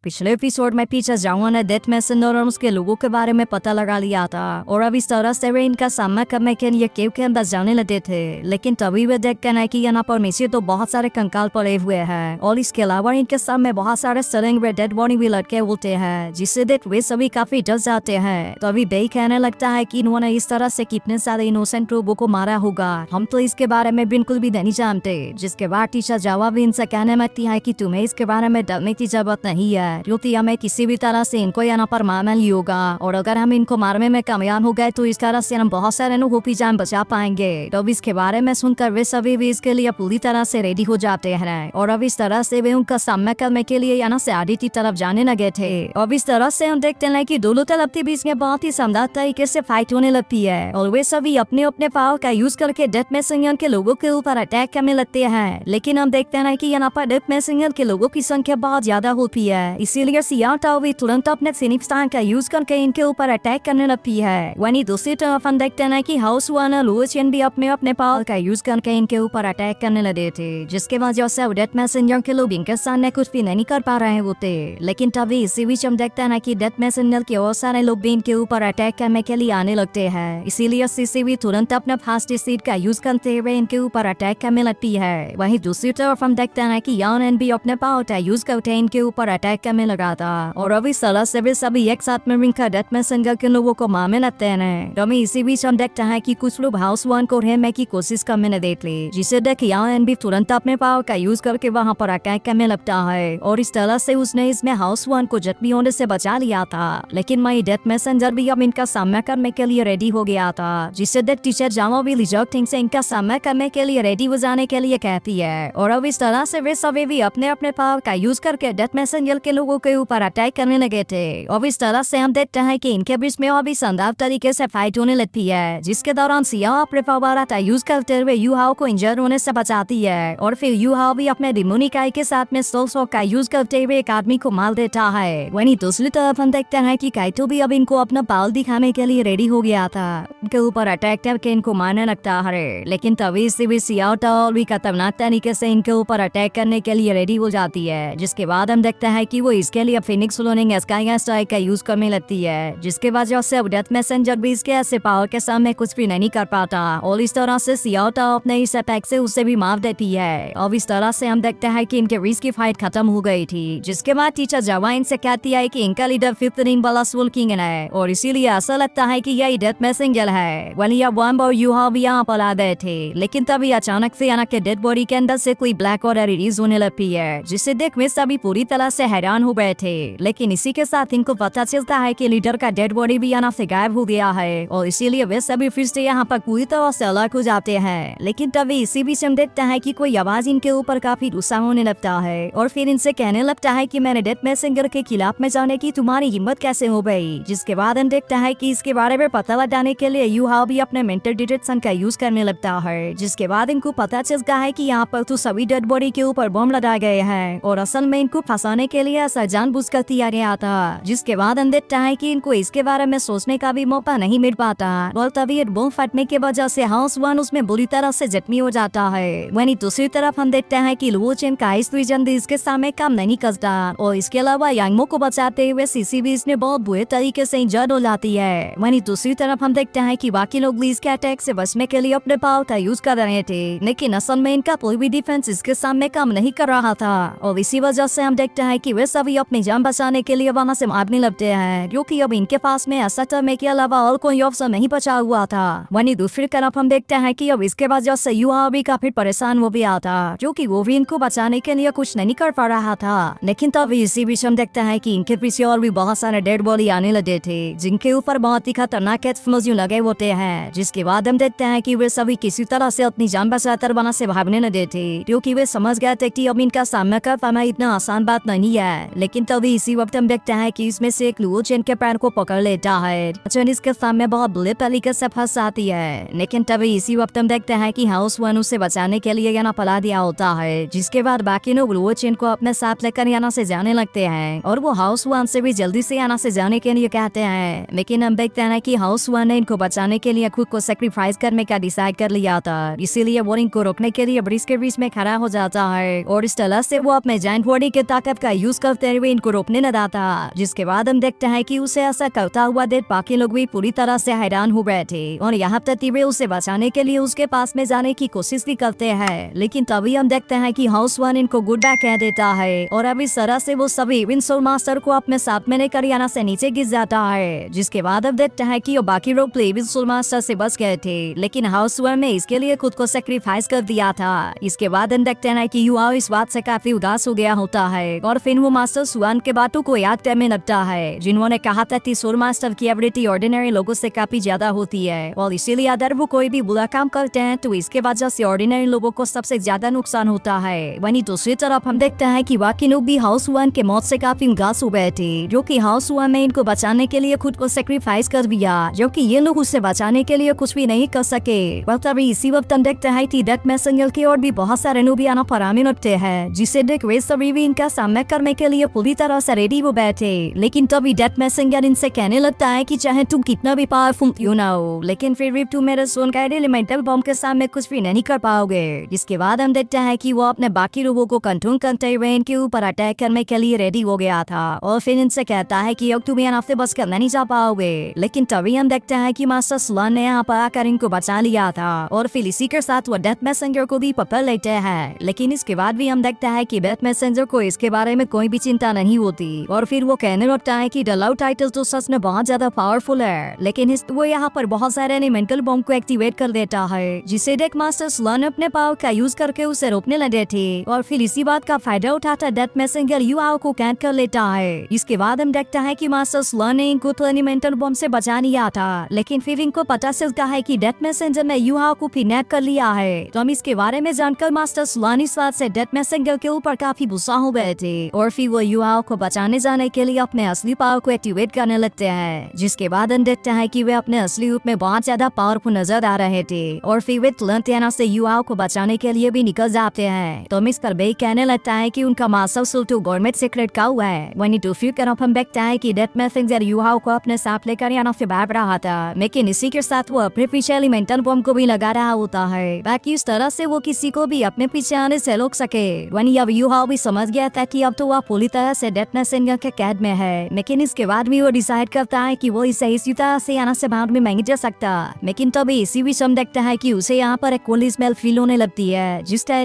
पिछले एपिसोड में पीछे जाऊन ने डेथ मैसेंजर और उसके लोगों के बारे में पता लगा लिया था और अब इस तरह से वे इनका सामना करने के लिए केव के अंदर जाने लगे थे। लेकिन तभी वे देखते हैं कि यहाँ पर नीचे तो बहुत सारे कंकाल पड़े हुए हैं और इसके अलावा इनके सामने बहुत सारे सड़े हुए डेड बॉडी भी लटके होते हैं, जिससे देख वे सभी काफी डर जाते हैं। तभी बे कहने लगता है कि इन्होंने इस तरह से कितने सारे इनोसेंट लोगों को मारा होगा, हम तो इसके बारे में बिल्कुल भी नहीं जानते। जिसके बाद टीचर जवाब भी इनसे कहने लगती है कि तुम्हें इसके बारे में डरने की जरूरत नहीं है, क्योंकि हमें किसी भी तरह से इनको यहाँ पर मारना ही होगा और अगर हम इनको मारने में कामयाब हो गए तो इस तरह से हम बहुत सारे लोगों की जान बचा पाएंगे। तो इसके बारे में सुनकर वे सभी भी इसके लिए पूरी तरह से रेडी हो जाते हैं और अब इस तरह से वे उनका सामना करने के लिए यहाँ से आगे की तरफ जाने लगे थे। अब इस तरह से हम देखते हैं कि दोनों तरफ के बीच में बहुत ही शानदार तरीके से फाइट होने लगती है और वे सभी अपने अपने पावर का यूज करके डेथ मैसेंजर के लोगों के ऊपर अटैक करने लगते हैं। लेकिन हम देखते हैं कि यहाँ पर डेथ मैसेंजर के लोगों की संख्या बहुत ज्यादा होती है, इसीलिए सियाटा भी तुरंत अपने सैनिक स्थान का यूज करके इनके ऊपर अटैक करने लगती है। वहीं दूसरी तरफ हम देखते हैं कि हाउस वन और लुओचिन भी अपने अपने पावर का यूज करके इनके ऊपर अटैक करने लगे थे, जिसके वजह से डेथ मैसेंजर के लोग इनके सामने कुछ भी नहीं कर पा रहे होते। लेकिन तभी इसी बीच हम देखते हैं कि डेथ मैसेंजर के और सारे लोग भी इनके ऊपर अटैक करने के लिए आने लगते हैं, इसीलिए सीसी भी तुरंत अपना फास्ट सीट का यूज करते हुए इनके ऊपर अटैक करने लगती है। वहीं दूसरी तरफ हम देखते हैं कि यान भी अपने पावर का यूज करके इनके ऊपर अटैक करने लगा था और अभी सलाह से भी सभी एक साथ में मिलकर डेथ मैसेंजर के लोगों को मारने लगते हैं। तो इसी बीच हम देखते हैं कि कुछ लोग हाउस वन को रहने की कोशिश करने देख ली, जिसे देख यान भी तुरंत अपने पावर का यूज करके वहाँ पर अटैक करने लगता है और इस तरह से उसने इसमें हाउस वन को जख्मी होने से बचा लिया था। लेकिन वही डेथ मैसेंजर भी अब इनका सामना करने के लिए रेडी हो गया था, जिससे डेथ टीचर जामा भी लिजर्टिंग से इनका सामना करने के लिए रेडी हो जाने के लिए कहती है और अब इस तरह से वे सभी भी अपने अपने पावर का यूज करके डेथ मैसेंजर के लोगों के ऊपर अटैक करने लगे थे। अब इस तरह से हम देखते हैं कि इनके बीच में अभी शानदार तरीके से फाइट होने लगती है, जिसके दौरान सिया अपने पावर का यूज करते हुए यूहाओ को इंजर होने से बचाती है और फिर यूहाओ भी अपने डिमोनिकाई के साथ में सोल्सो का यूज करते हुए एक आदमी को मार देता है। वहीं दूसरी तरफ हम देखते हैं कि काइटो भी अब इनको अपना पावर दिखाने के लिए रेडी हो गया था, उनके ऊपर अटैक करके इनको मारने लगता है। लेकिन तभी से भी सियाटा और भी खतरनाक तरीके से इनके ऊपर अटैक करने के लिए रेडी हो जाती है, जिसके बाद हम देखते हैं कि वो इसके लिए फिनिक्स लोनिंग स्काई स्ट्राइक का यूज करने लगती है, जिसके वजह से डेथ मैसेंजर भी इसके ऐसे पावर के सामने कुछ भी नहीं कर पाता और इस तरह से सियाटा अपने इस अटैक से उसे भी मार देती है। अब इस तरह से हम देखते हैं कि इनके बीच की फाइट खत्म हो गई थी, जिसके बाद टीचर जावा इनसे कहती है कि इनका लीडर 15 वाला सोल किंग है और इसीलिए ऐसा लगता है कि यही डेथ मैसेंजर है। वहीं अब वॉम्ब और यूहा भी यहाँ पर आ गए थे, लेकिन तभी अचानक से याना के डेड बॉडी के अंदर से कोई ब्लैक ऑर्डर रिलीज होने लगती है, जिससे देख वे सभी पूरी तरह से हैरान हो गए थे। लेकिन इसी के साथ इनको पता चलता है कि लीडर का डेड बॉडी भी यहाँ से गायब हो गया है और इसीलिए वे सभी फिर से यहाँ पर पूरी तरह से अलर्ट हो जाते हैं। लेकिन तभी इसी बीच हम देखते हैं कि कोई आवाज इनके ऊपर काफी गुस्सा होने लगता है और फिर इनसे कहने लगता है कि मैंने डेथ मैसेंजर के खिलाफ में जाने की तुम्हारी हिम्मत कैसे हो गई। जिसके बाद हम देखते हैं कि इसके बारे में पता लगाने के लिए यूहा भी अपने मेंटल डिटेक्शन का यूज करने लगता है, जिसके बाद इनको पता चलता है कि यहाँ पर तो सभी डेड बॉडी के ऊपर बम लगाए गए हैं और असल में इनको फंसाने के लिए ऐसा जानबूझकर किया गया था। जिसके बाद हम देखते हैं कि इनको इसके बारे में सोचने का भी मौका नहीं मिल पाता और तभी बम फटने की वजह से हाउस वन उसमें बुरी तरह से जख्मी हो जाता है। वहीं दूसरी तरफ हम देखते हैं कि लुओचिन का जल्दी इसके सामने काम नहीं करता और इसके अलावा यांगमो को बचाते हुए सीसी भी इसने बहुत बुरे तरीके से इंजर्ड हो जाती है। वहीं दूसरी तरफ हम देखते हैं कि बाकी लोग लीज के अटैक से बचने के लिए अपने पावर का यूज कर रहे थे, लेकिन असल में इनका कोई भी डिफेंस इसके सामने काम नहीं कर रहा था और इसी वजह से हम देखते हैं कि वे सभी अपनी जान बचाने के लिए वहां से मारने लगते हैं, क्योंकि अब इनके पास में ऐसा करने के अलावा और कोई ऑप्शन नहीं बचा हुआ था। वहीं दूसरी तरफ हम देखते हैं कि अब इसके वजह से युवा भी काफी परेशान हो गया था, क्योंकि वो भी इनको बचाने के लिए कुछ नहीं कर पा रहा था। लेकिन तभी इसी बीच हम देखते हैं कि इनके पीछे और भी बहुत सारे डेड बॉडी आने लगे थे, जिनके ऊपर बहुत ही खतरनाक एक्सप्लोजन लगे होते हैं। जिसके बाद हम देखते हैं कि वे सभी किसी तरह से अपनी जान बचाकर वहां से भागने लगे थे, क्योंकि वे समझ गए थे कि अब इनका सामना कर पाना इतना आसान बात नहीं है। लेकिन तभी इसी वक्त हम देखते हैं कि इसमें से एक लुओचिन के पैर को पकड़ लेता है, इसके सामने बहुत बुरे तरीके से फंस आती है। लेकिन तभी इसी वक्त हम देखते हैं कि हाउस वन उसे बचाने के लिए यहाँ पला दिया होता है, जिसके बाद बाकी लोग लुओचिन को अपने साथ लेकर यहाँ से जाने लगते हैं और वो हाउस वन से भी जल्दी से यहाँ से जाने के लिए कहते हैं। लेकिन हम देखते हैं कि हाउस वन ने इनको बचाने के लिए खुद को सेक्रीफाइस करने का डिसाइड कर लिया था, इसीलिए वो इनको रोकने के लिए ब्रिज के बीच में खड़ा हो जाता है और इस तरह से वो अपने जाइंट बॉडी के ताकत का यूज करते हुए इनको रोकने न देता। जिसके बाद हम देखते हैं कि उसे ऐसा करता हुआ देख बाकी लोग भी पूरी तरह से हैरान हो गए थे और यहाँ तक कि वे उसे बचाने के लिए उसके पास में जाने की कोशिश भी करते हैं। लेकिन तभी हम देखते हैं कि हाउस वन इनको गुड बाय कह देता है और अब इस तरह से वो सभी विंसोल मास्टर को अपने साथ में लेकर यहाँ से नीचे गिर जाता है। जिसके बाद अब देखते हैं कि बाकी लोग प्ले विंसोल मास्टर से बच गए थे, लेकिन हाउस वन ने इसके लिए खुद को सेक्रीफाइस कर दिया था। इसके बाद हम देखते हैं कि युवा इस बात से काफी उदास हो गया होता है और फिर वो मास्टर सुआन के बातों को याद करने लगता है, जिन्होंने कहा था कि सोल मास्टर की एबिलिटी ऑर्डिनरी लोगों से काफी ज्यादा होती है और इसीलिए अगर वो कोई भी बुरा काम करते हैं तो इसके वजह से ऑर्डिनरी लोगों को सबसे ज्यादा नुकसान होता है। वहीं दूसरी तरफ हम देखते हैं कि बाकी लोग भी हाउस वन के मौत से काफी उदास हो गए थे, जो कि हाउस वन ने इनको बचाने के लिए खुद को सेक्रीफाइस कर दिया, जो कि ये लोग उससे बचाने के लिए कुछ भी नहीं कर सके। पर तभी इसी वक्त हम देखते हैं कि डेथ मैसेंजर की और भी बहुत सारे लोग आना फरामी लगते हैं, जिसे देख वे सभी भी इनका सामना करने के लिए पूरी तरह से रेडी हो बैठे। लेकिन तभी डेथ मैसेंजर इनसे कहने लगता है कि चाहे तुम कितना भी पावरफुल क्यों ना हो, लेकिन फिर भी तुम मेरे सोन का एलिमेंटल बम के सामने कुछ भी नहीं कर पाओगे। इसके बाद हम देखते हैं कि वो अपने बाकी लोगों को कंट्रोल करते हुए इनके ऊपर अटैक करने के लिए रेडी हो गया था और फिर इनसे कहता है कि अब तुम यहाँ से बस करना नहीं जा पाओगे। लेकिन तभी हम देखते हैं कि मास्टर सुलान ने यहाँ पर आकर इनको बचा लिया था और फिर इसी के साथ वो डेथ मैसेंजर को भी पकड़ लेते हैं। लेकिन इसके बाद भी हम देखते हैं कि डेथ मैसेंजर को इसके बारे में कोई भी चिंता नहीं होती और फिर वो कहने लगता है कि डलाउ टाइटल तो सच में बहुत ज्यादा पावरफुल है, लेकिन वो यहाँ पर बहुत सारे एलिमेंटल बम को एक्टिवेट कर देता है, जिसे देख मास्टर सुलान अपने पावर का यूज करके उसे रोकने लगे थे और फिर इसी बात का फायदा उठाता डेथ मैसेंजर युवाओं को कैद कर लेता है। इसके बाद हम देखता है कि मास्टर सुलान ने इनको तो एलिमेंटल बम से बचा लिया था, लेकिन फिर इनको पता चलता है कि डेथ मैसेंजर ने युवाओं को किडनैप कर लिया है। तो हम इसके बारे में जानकर मास्टर सुलान इस बात से डेथ मैसेंजर के ऊपर काफी गुस्सा हो गए थे और फिर वो युवाओं को बचाने जाने के लिए अपने असली पावर को एक्टिवेट करने लगते हैं। जिसके बाद हम देखते हैं कि वे अपने असली रूप में बहुत ज्यादा पावरफुल नजर आ रहे थे और फिर वे तुरंत यहाँ से युवाओं को बचाने के लिए भी निकल जाते हैं। तो मिस पर बे कहने लगता है कि उनका मास्टर सुल्टू गवर्नमेंट सीक्रेट का हुआ है। वहीं दूसरी तरफ हम देखते हैं कि डेथ मैसेंजर युवाओं को अपने साथ लेकर यहाँ से भाग रहा था, लेकिन इसी के साथ वो अपने पीछे एलिमेंटल बम को भी लगा रहा होता है ताकि इस तरह से वो किसी को भी अपने पीछे आने से रोक सके। वहीं अब युवाओं भी समझ गया था कि अब तो वह पूरी तरह से डेथ मैसेंजर के कैद में है, लेकिन इसके बाद भी वो डिसाइड करता है कि वो इसी तरह से यहाँ से भाग में नहीं जा सकता। लेकिन तभी इसी भी हम देखता है कि उसे यहाँ पर एक कोली स्मेल फील होने लगती है, जिसका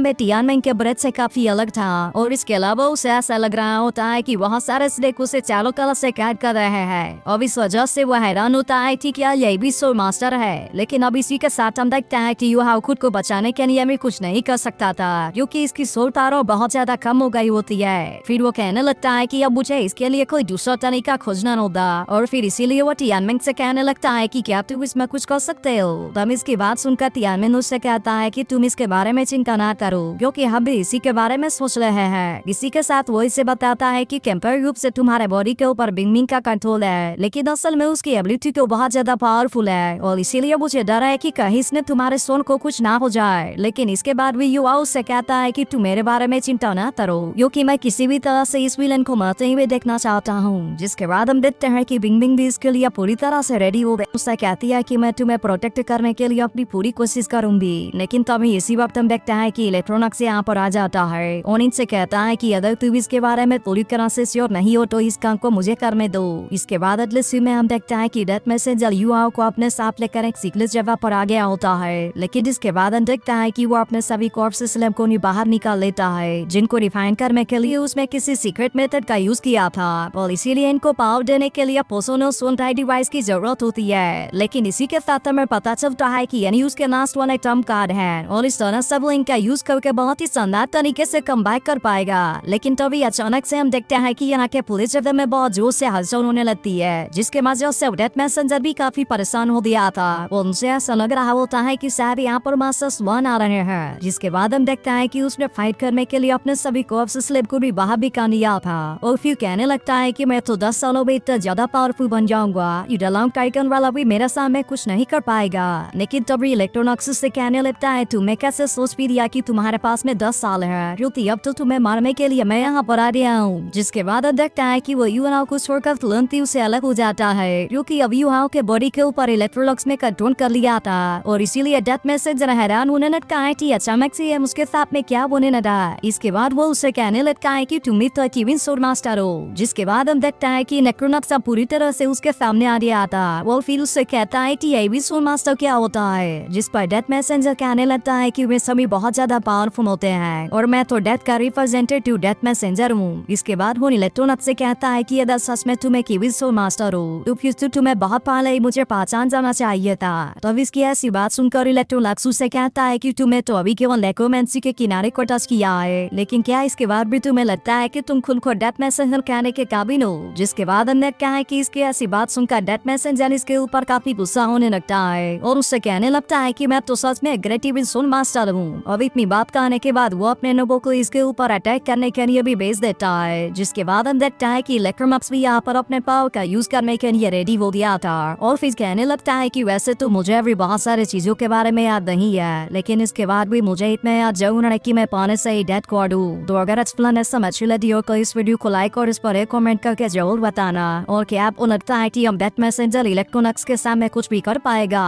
टियानमेन के ब्रेथ से काफी अलग था और इसके अलावा उसे ऐसा लग रहा होता है कि बहुत सारे स्नेक उसे चारों तरफ से कैद कर रहे हैं और इस वजह से वह हैरान होता है कि क्या यही भी सोल मास्टर है। लेकिन अब इसी के साथ हम देखते हैं कि युवा खुद को बचाने के लिए भी कुछ नहीं कर सकता था, क्योंकि इसकी सोल पावर बहुत ज्यादा कम हो गई होती है। फिर वो कहने लगता है कि अब मुझे इसके लिए कोई दूसरा तरीका खोजना होगा और फिर इसीलिए वो टियानमेन से कहने लगता है कि क्या तुम इसमें कुछ कर सकते हो। तब इसकी बात सुनकर टियानमेन उससे कहता है कि तुम इसके बारे में चिंता ना करो, क्योंकि हम भी इसी के बारे में सोच रहे हैं। इसी के साथ वो इसे बताता है कि टेम्पररी रूप से तुम्हारे बॉडी के ऊपर बिंगमिंग का कंट्रोल है, लेकिन असल में उसकी एबिलिटी तो बहुत ज्यादा पावरफुल है और इसीलिए मुझे डर है कि कहीं इसने तुम्हारे सोल को कुछ ना हो जाए। लेकिन इसके बाद भी युवा उससे कहता है कि तुम मेरे बारे में चिंता ना करो, क्योंकि मैं किसी भी तरह से इस विलन को मरते हुए देखना चाहता हूँ। जिसके बाद हम देखते हैं कि बिंगमिंग भी इसके लिए पूरी तरह से रेडी हो गई। उससे कहती है कि मैं तुम्हें प्रोटेक्ट करने के लिए अपनी पूरी कोशिश करूंगी। लेकिन तभी इसी वक्त हम देखते हैं कि इलेक्ट्रॉनिक्स यहाँ पर आ जाता है और इनसे कहता है कि अगर तुम इसके बारे में पूरी तरह से श्योर नहीं हो तो इस काम को मुझे करने दो। इसके बाद अगले सीन में हम देखते हैं कि डेथ मैसेंजर युवाओं को अपने साथ लेकर एक सीक्रेट जगह पर आ गया होता है। लेकिन इसके बाद हम देखते हैं कि वो अपने सभी कॉर्प्स स्लैब को बाहर निकाल लेता है, जिनको रिफाइन करने के लिए उसमें किसी सीक्रेट मेथड का यूज किया था और इसीलिए इनको पावर देने के लिए पर्सनल सोल डिवाइस की जरूरत होती है। लेकिन इसी के साथ हमें पता चलता है कि यानी उसके लास्ट वन ट्रम्प कार्ड है और इस तरह सब इनका यूज करके बहुत ही शानदार तरीके से कम बैक कर पाएगा। लेकिन तभी अचानक से हम देखते हैं कि यहाँ के पुलिस जगह में बहुत जोर से हलचल होने लगती है, जिसके वजह से डेथ मैसेंजर भी काफी परेशान हो गया था और उनसे ऐसा लग रहा होता है कि शायद यहाँ पर मास्टर सुआन आ रहे हैं। जिसके बाद हम देखते हैं कि उसने फाइट करने के लिए अपने सभी कॉर्प्स स्लेब को भी बाहर भी कर लिया था और फिर कहने लगता है कि मैं तो 10 सालों में इतना ज्यादा पावरफुल बन जाऊंगा, इडलांग टाइटन वाला भी मेरे सामने कुछ नहीं कर पाएगा। लेकिन तभी इलेक्ट्रॉनिक्स से कहने लगता है तुम्हें कैसे सोच भी दिया कि तुम्हारे पास में 10 साल है, क्योंकि अब तो तुम्हें मारने के लिए मैं यहाँ पर आ गया हूँ। जिसके बाद देखता है कि वो युवाओं को छोड़कर तुरंत ही उसे अलग हो जाता है, क्योंकि अब युवाओं के बॉडी के ऊपर इलेक्ट्रोलॉक्स में कंट्रोल कर लिया था और इसीलिए डेथ मैसेंजर हैरान होने लगता है कि अचानक से उसके साथ में क्या होने लगा। इसके बाद वो उसे कहने लगता लगता है कि तुम तो कीविन सोड मास्टर हो। जिसके बाद हम देखता है कि नेक्रोनक्स अब पूरी तरह से उसके सामने आ गया था। वो फिर उससे कहता है कि ये सोड मास्टर क्या होता है, जिस पर डेथ मैसेंजर कहने लगता है कि वे सभी बहुत ज्यादा पावरफुल होते हैं और मैं तो डेथ का रिप्रेजेंटेटिव डेथ मैसेंजर हूँ। इसके बाद वो इलेक्ट्रोनक्स से कहता है कि यदि सच में तुम्हें कीविन सोड मास्टर हो तो फिर तुम्हें बहुत पहले ही मुझे पहचान जाना चाहिए था। तो इसकी ऐसी बात सुनकर इलेक्ट्रोनक्स उससे कहता है कि तुम्हें तो अभी केवल नेक्रोमेंसी के किनारे को टच किया है, लेकिन क्या इसके बाद भी तुम्हें लगता है कि तुम खुद को डेथ मैसेंजर कहने के काबिल हो। जिसके बाद हमने कहा है कि इसकी ऐसी बात सुनकर डेथ मैसेंजर इसके ऊपर काफी गुस्सा होने लगता है और उससे कहने लगता है कि मैं तो सच में ग्रेटिव सोल मास्टर हूँ। अब इतनी बात कहने के बाद वो अपने नोबो को इसके ऊपर अटैक करने के लिए भी भेज देता है। जिसके बाद हम देखता है कि इलेक्ट्रोमक्स भी यहाँ पर अपने पावर का यूज करने के लिए रेडी हो गया था और फिर कहने लगता है कि वैसे तो मुझे भी बहुत सारी चीजों के बारे में याद नहीं है, लेकिन इसके बाद भी मुझे इतना याद जरूर है कि मैं पाने से ही डेथ कर दूं। तो अगर एक्सप्लेनेशन अच्छी लगी हो तो इस वीडियो को लाइक और इस पर एक कमेंट करके जरूर बताना और क्या आपको लगता है कि हम डेथ मैसेंजर इलेक्ट्रोनक्स के सामने कुछ भी कर पाएगा।